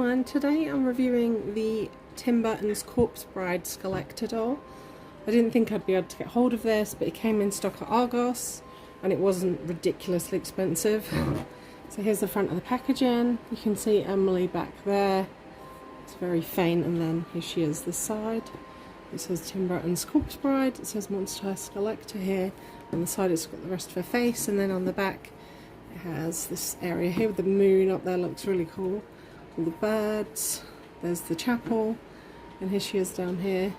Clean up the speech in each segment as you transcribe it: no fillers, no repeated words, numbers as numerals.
everyone, today I'm reviewing the Tim Burton's Corpse Bride Skulletor doll. I didn't think I'd be able to get hold of this, but it came in stock at Argos and it wasn't ridiculously expensive. So here's the front of the packaging. You can see Emily back there. It's very faint, and then here she is this side. It says Tim Burton's Corpse Bride. It says Monster Skulletor here. On the side it's got the rest of her face, and then on the back it has this area here with the moon up there. Looks really cool. All the birds. There's the chapel, and here she is down here.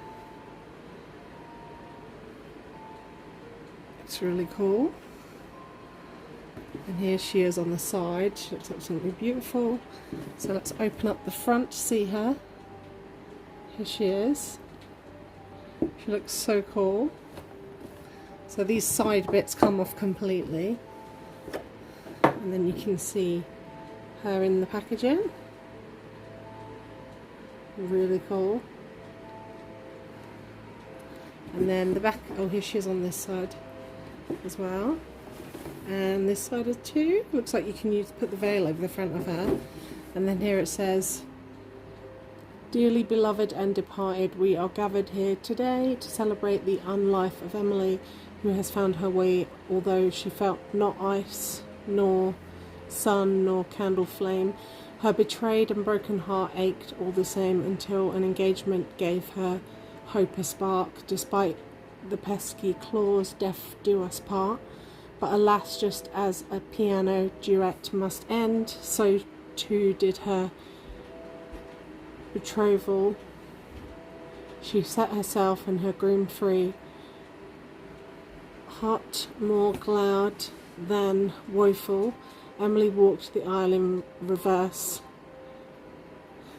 It's really cool. And here she is on the side. She looks absolutely beautiful. So let's open up the front to see her. Here she is. She looks so cool. So these side bits come off completely, and then you can see her in the packaging. Really cool. And then the back, oh, here she is on this side as well, and this side is too. Looks like you can put the veil over the front of her. And then here it says, "Dearly beloved and departed, we are gathered here today to celebrate the unlife of Emily, who has found her way, although she felt not ice, nor sun, nor candle flame. Her betrayed and broken heart ached all the same until an engagement gave her hope a spark. Despite the pesky clause, death do us part. But alas, just as a piano duet must end, so too did her betrothal. She set herself and her groom free. Heart more glad than woeful, Emily walked the aisle in reverse."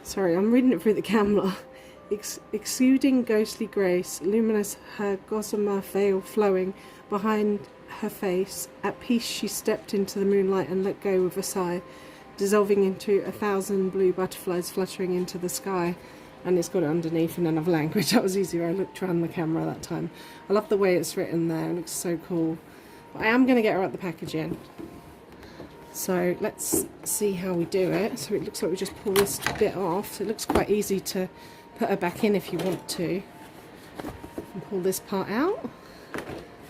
Sorry, I'm reading it through the camera. Exuding ghostly grace, luminous her gossamer veil flowing behind her face. At peace she stepped into the moonlight and let go with a sigh, dissolving into 1,000 blue butterflies fluttering into the sky. And it's got it underneath in another language. That was easier. I looked around the camera that time. I love the way it's written there. It looks so cool. But I am going to get her out the packaging. So let's see how we do it. So it looks like we just pull this bit off. So it looks quite easy to put her back in if you want to. And pull this part out.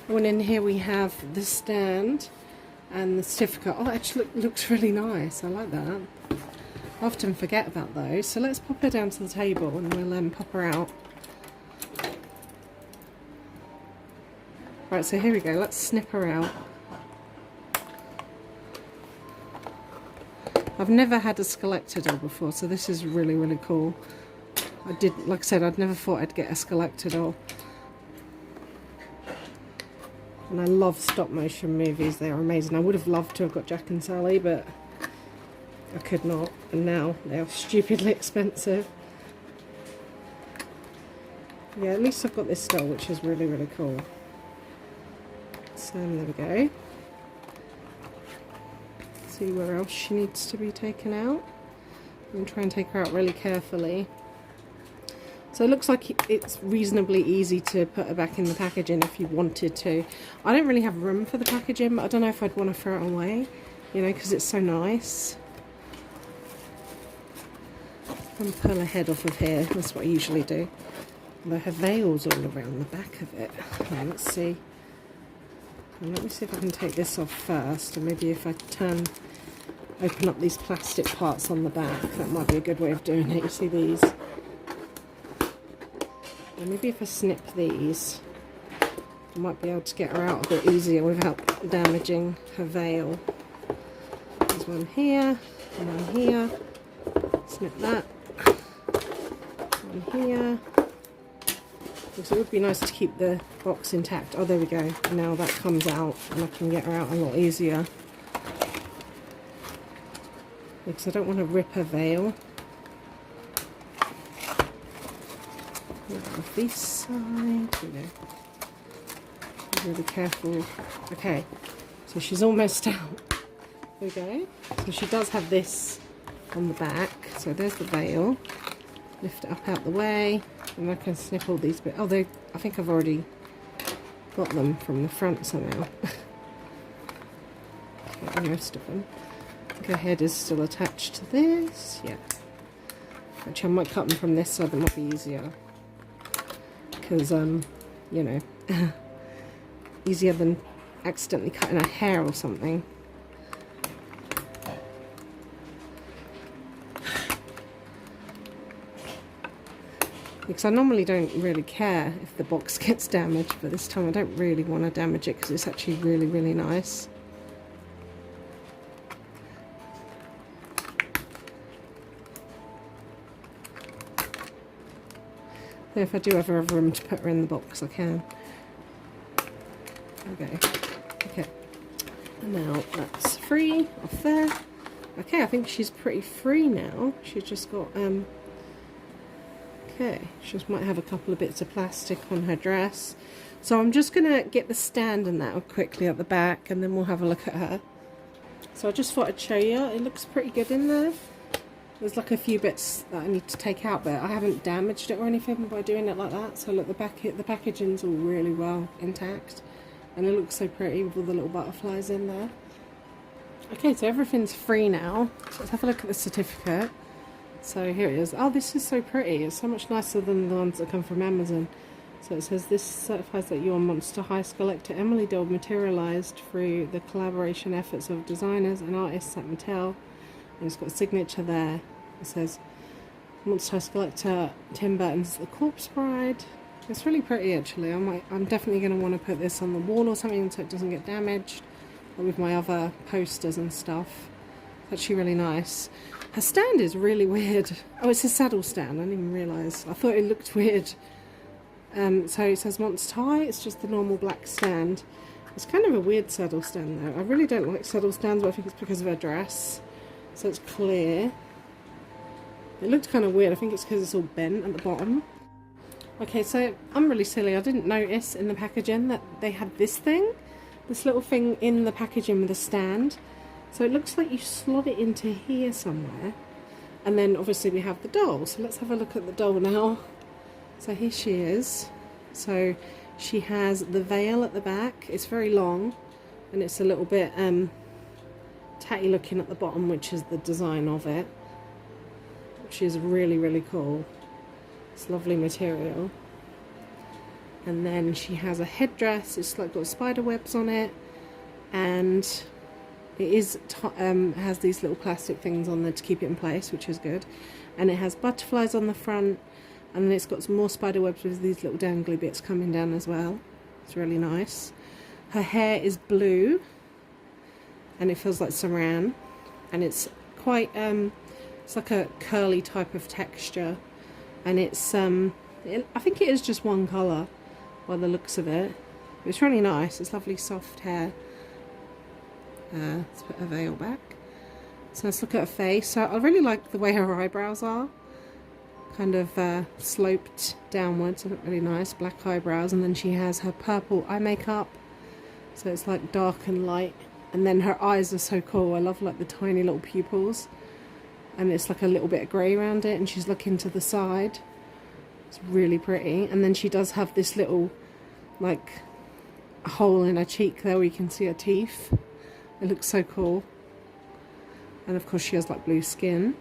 And in here we have the stand and the certificate. Oh, that actually looks really nice. I like that. I often forget about those. So let's pop her down to the table and we'll pop her out. Right, so here we go. Let's snip her out. I've never had a Skulletor doll before, so this is really, really cool. Like I said, I'd never thought I'd get a Skulletor doll. And I love stop motion movies, they're amazing. I would have loved to have got Jack and Sally, but I could not. And now they are stupidly expensive. Yeah, at least I've got this doll, which is really, really cool. So there we go. See where else she needs to be taken out. I'm going to try and take her out really carefully. So it looks like it's reasonably easy to put her back in the packaging if you wanted to. I don't really have room for the packaging, but I don't know if I'd want to throw it away, you know, because it's so nice. I'm going to pull her head off of here. That's what I usually do. Although her veil's all around the back of it. Right, let's see. Let me see if I can take this off first, and maybe if I open up these plastic parts on the back, that might be a good way of doing it. You see these? And maybe if I snip these, I might be able to get her out a bit easier without damaging her veil. There's one here, and one here. Snip that. One here. Because it would be nice to keep the box intact. Oh, there we go. Now that comes out and I can get her out a lot easier. Because I don't want to rip her veil. Off this side. There we go. Be really careful. Okay, so she's almost out. There we go. So she does have this on the back. So there's the veil. Lift it up out the way. And I can snip all these bits. Oh, I think I've already got them from the front somehow. Got most of them. I think her head is still attached to this. Yeah. Actually, I might cut them from this side, that might be easier. Because, you know, easier than accidentally cutting a hair or something. Because I normally don't really care if the box gets damaged, but this time I don't really want to damage it because it's actually really, really nice. If I do ever have room to put her in the box, I can. Okay. Okay. And now that's free off there. Okay, I think she's pretty free now. She's just got okay, she just might have a couple of bits of plastic on her dress. So I'm just gonna get the stand and that quickly at the back, and then we'll have a look at her. So I just thought I'd show you. It looks pretty good in there. There's like a few bits that I need to take out, but I haven't damaged it or anything by doing it like that. So look, the packaging's all really well intact, and it looks so pretty with all the little butterflies in there. Okay, so everything's free now. So let's have a look at the certificate. So here it is. Oh, this is so pretty. It's so much nicer than the ones that come from Amazon. So it says, this certifies that your Monster High Skulletor Emily doll materialised through the collaboration efforts of designers and artists at Mattel. And it's got a signature there. It says, Monster High Skulletor Tim Burton's The Corpse Bride. It's really pretty actually. I'm definitely going to want to put this on the wall or something so it doesn't get damaged. With my other posters and stuff. It's actually really nice. Her stand is really weird. Oh, it's a saddle stand. I didn't even realise. I thought it looked weird. So it says Monster High. It's just the normal black stand. It's kind of a weird saddle stand though. I really don't like saddle stands, but I think it's because of her dress. So it's clear. It looked kind of weird. I think it's because it's all bent at the bottom. Okay, so I'm really silly. I didn't notice in the packaging that they had this thing. This little thing in the packaging with a stand. So it looks like you slot it into here somewhere. And then obviously we have the doll. So let's have a look at the doll now. So here she is. So she has the veil at the back. It's very long. And it's a little bit tatty looking at the bottom, which is the design of it. Which is really, really cool. It's lovely material. And then she has a headdress. It's like got spider webs on it, and it is has these little plastic things on there to keep it in place, which is good. And it has butterflies on the front, and then it's got some more spider webs with these little dangly bits coming down as well. It's really nice. Her hair is blue, and it feels like saran, and it's quite it's like a curly type of texture, and it's I think it is just one colour by the looks of it. It's really nice. It's lovely soft hair. Let's put her veil back. So let's look at her face. So I really like the way her eyebrows are. Kind of sloped downwards. They look really nice. Black eyebrows. And then she has her purple eye makeup. So it's like dark and light. And then her eyes are so cool. I love like the tiny little pupils. And it's like a little bit of grey around it. And she's looking to the side. It's really pretty. And then she does have this little like hole in her cheek there where you can see her teeth. It looks so cool. And of course she has like blue skin.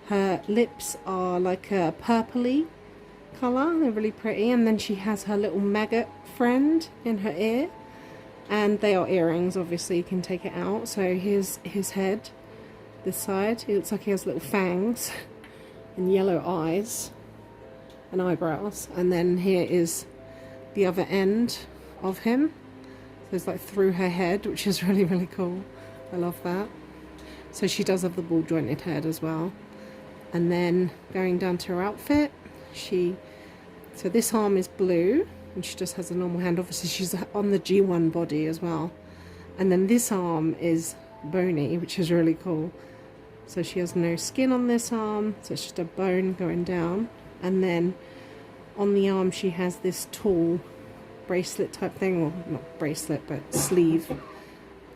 Her lips are like a purpley colour. They're really pretty. And then she has her little maggot friend in her ear. And they are earrings, obviously you can take it out. So here's his head, this side. It looks like he has little fangs and yellow eyes and eyebrows. And then here is the other end of him. So it's like through her head, which is really, really cool. I love that. So she does have the ball jointed head as well. And then going down to her outfit, so this arm is blue and she just has a normal hand. Obviously she's on the G1 body as well. And then this arm is bony, which is really cool. So she has no skin on this arm, so it's just a bone going down. And then on the arm she has this tall bracelet type thing, well not bracelet but sleeve.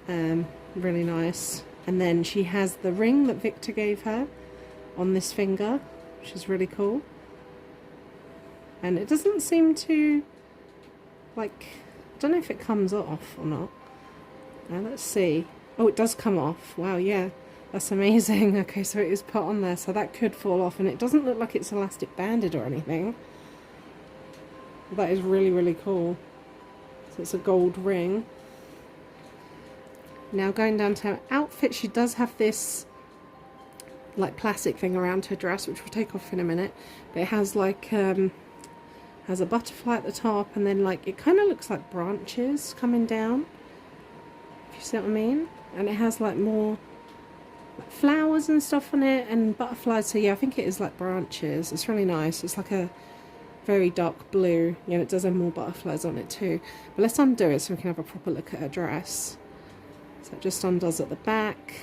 Really nice. And then she has the ring that Victor gave her on this finger, which is really cool. And it doesn't seem to, like, I don't know if it comes off or not. Now let's see. Oh, it does come off. Wow, yeah. That's amazing. Okay, so it is put on there, so that could fall off, and it doesn't look like it's elastic banded or anything. That is really, really cool. So it's a gold ring. Now going down to her outfit, she does have this like plastic thing around her dress, which we'll take off in a minute. But it has like has a butterfly at the top, and then like it kind of looks like branches coming down, if you see what I mean. And it has like more like flowers and stuff on it and butterflies. So yeah, I think it is like branches. It's really nice. It's like a very dark blue. Yeah, it does have more butterflies on it too. But let's undo it so we can have a proper look at her dress. So it just undoes at the back.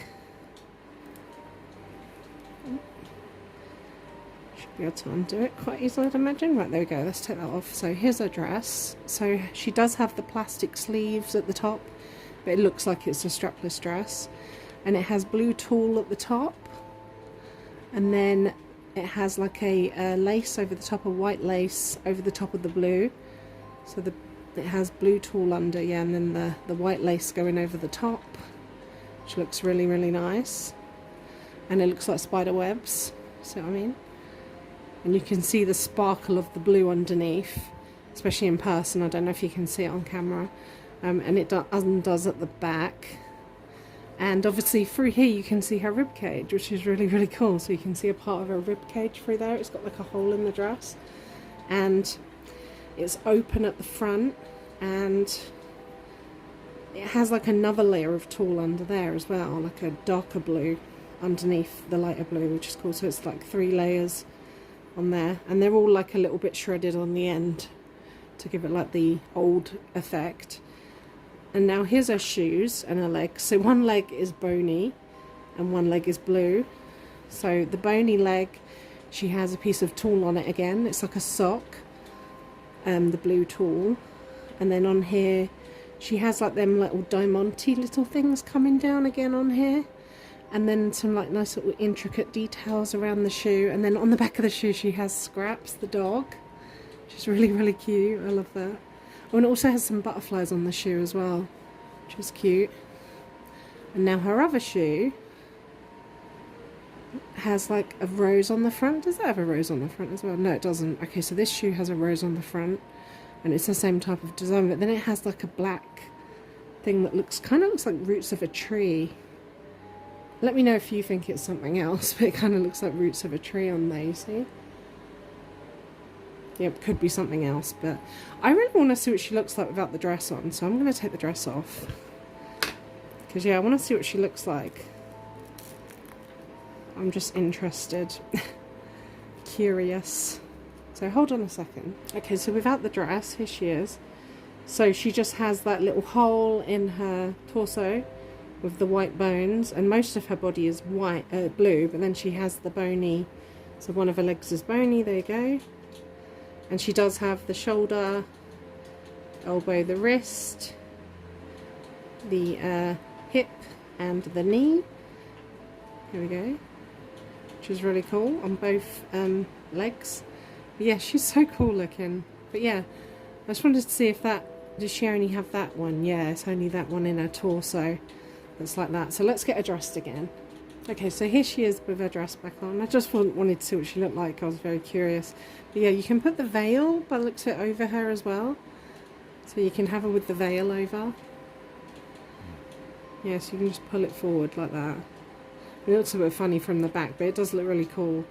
Should be able to undo it quite easily, I'd imagine. Right, there we go. Let's take that off. So here's her dress. So she does have the plastic sleeves at the top, but it looks like it's a strapless dress. And it has blue tulle at the top. And then it has like a lace over the top, a white lace over the top of the blue. So it has blue tulle under, yeah, and then the white lace going over the top, which looks really, really nice. And it looks like spider webs, see what I mean? And you can see the sparkle of the blue underneath, especially in person. I don't know if you can see it on camera. And it undoes at the back. And obviously through here you can see her rib cage, which is really, really cool. So you can see a part of her rib cage through there. It's got like a hole in the dress. And it's open at the front, and it has like another layer of tulle under there as well, like a darker blue underneath the lighter blue, which is cool. So it's like 3 layers on there, and they're all like a little bit shredded on the end to give it like the old effect. And now here's her shoes and her legs. So one leg is bony and one leg is blue. So the bony leg, she has a piece of tulle on it again. It's like a sock. The blue tulle, and then on here she has like them little diamante little things coming down again on here, and then some like nice little intricate details around the shoe. And then on the back of the shoe she has Scraps the dog, which is really, really cute. I love that. Oh, and it also has some butterflies on the shoe as well, which is cute. And now her other shoe has like a rose on the front. Does that have a rose on the front as well? No, it doesn't. Okay, so this shoe has a rose on the front, and it's the same type of design, but then it has like a black thing that kind of looks like roots of a tree. Let me know if you think it's something else, but it kind of looks like roots of a tree on there, you see? Yeah, it could be something else, but I really want to see what she looks like without the dress on, so I'm going to take the dress off. Because yeah, I want to see what she looks like. I'm just interested. Curious. So hold on a second. Okay, so without the dress, here she is. So she just has that little hole in her torso with the white bones, and most of her body is white, blue, but then she has the bony, so one of her legs is bony, there you go. And she does have the shoulder, elbow, the wrist, the hip and the knee. Here we go. Which is really cool on both legs. But yeah, she's so cool looking. But yeah, I just wanted to see if does she only have that one? Yeah, it's only that one in her torso that's like that. So let's get her dressed again. Okay, so here she is with her dress back on. I just wanted to see what she looked like. I was very curious. But yeah, you can put the veil, by the looks of it, over her as well. So you can have her with the veil over. Yeah, so you can just pull it forward like that. It looks a bit funny from the back, but it does look really cool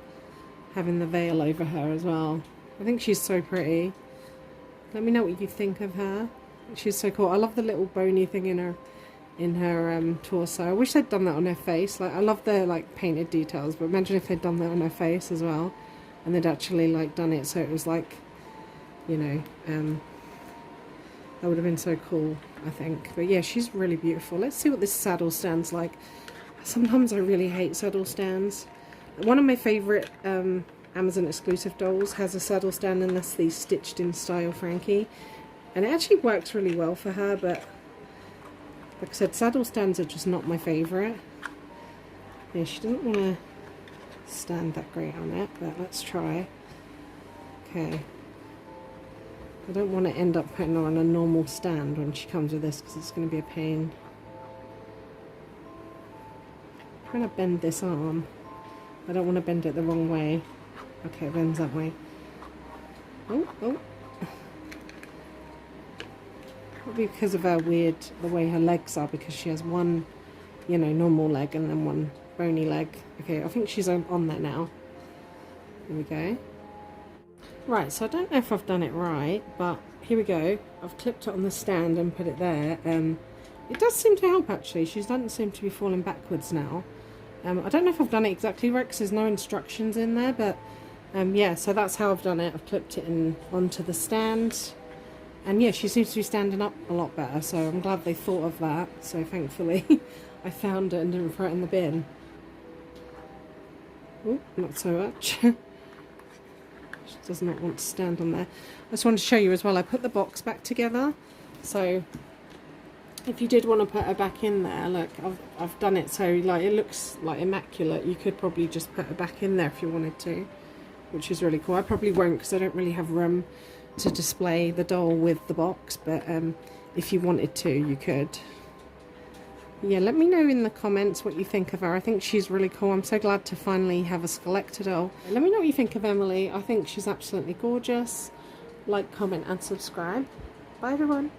having the veil over her as well. I think she's so pretty. Let me know what you think of her. She's so cool. I love the little bony thing in her torso. I wish they'd done that on her face. Like, I love the like painted details, but imagine if they'd done that on her face as well, and they'd actually like done it so it was like, you know, that would have been so cool, I think. But yeah, she's really beautiful. Let's see what this saddle stand's like. Sometimes I really hate saddle stands. One of my favourite Amazon exclusive dolls has a saddle stand, and that's the Stitched in Style Frankie. And it actually works really well for her, but like I said, saddle stands are just not my favourite. Yeah, she doesn't want to stand that great on it, but let's try. Okay. I don't want to end up putting her on a normal stand when she comes with this, because it's going to be a pain. trying to bend this arm. I don't want to bend it the wrong way. Okay, it bends that way. Oh, oh. Probably because of her weird, the way her legs are, because she has one, you know, normal leg and then one bony leg. Okay, I think she's on there now. Here we go. Right, so I don't know if I've done it right, but here we go. I've clipped it on the stand and put it there. It does seem to help, actually. She doesn't seem to be falling backwards now. I don't know if I've done it exactly right because there's no instructions in there, but yeah, so that's how I've done it. I've clipped it onto the stand, and yeah, she seems to be standing up a lot better, so I'm glad they thought of that. So thankfully I found it and didn't throw it in the bin. Oh, not so much. She does not want to stand on there. I just wanted to show you as well, I put the box back together, so if you did want to put her back in there, look, I've done it so like it looks like immaculate. You could probably just put her back in there if you wanted to, which is really cool. I probably won't because I don't really have room to display the doll with the box, but if you wanted to, you could. Yeah, let me know in the comments what you think of her. I think she's really cool. I'm so glad to finally have a Skulletor doll. Let me know what you think of Emily. I think she's absolutely gorgeous. Like, comment and subscribe. Bye everyone.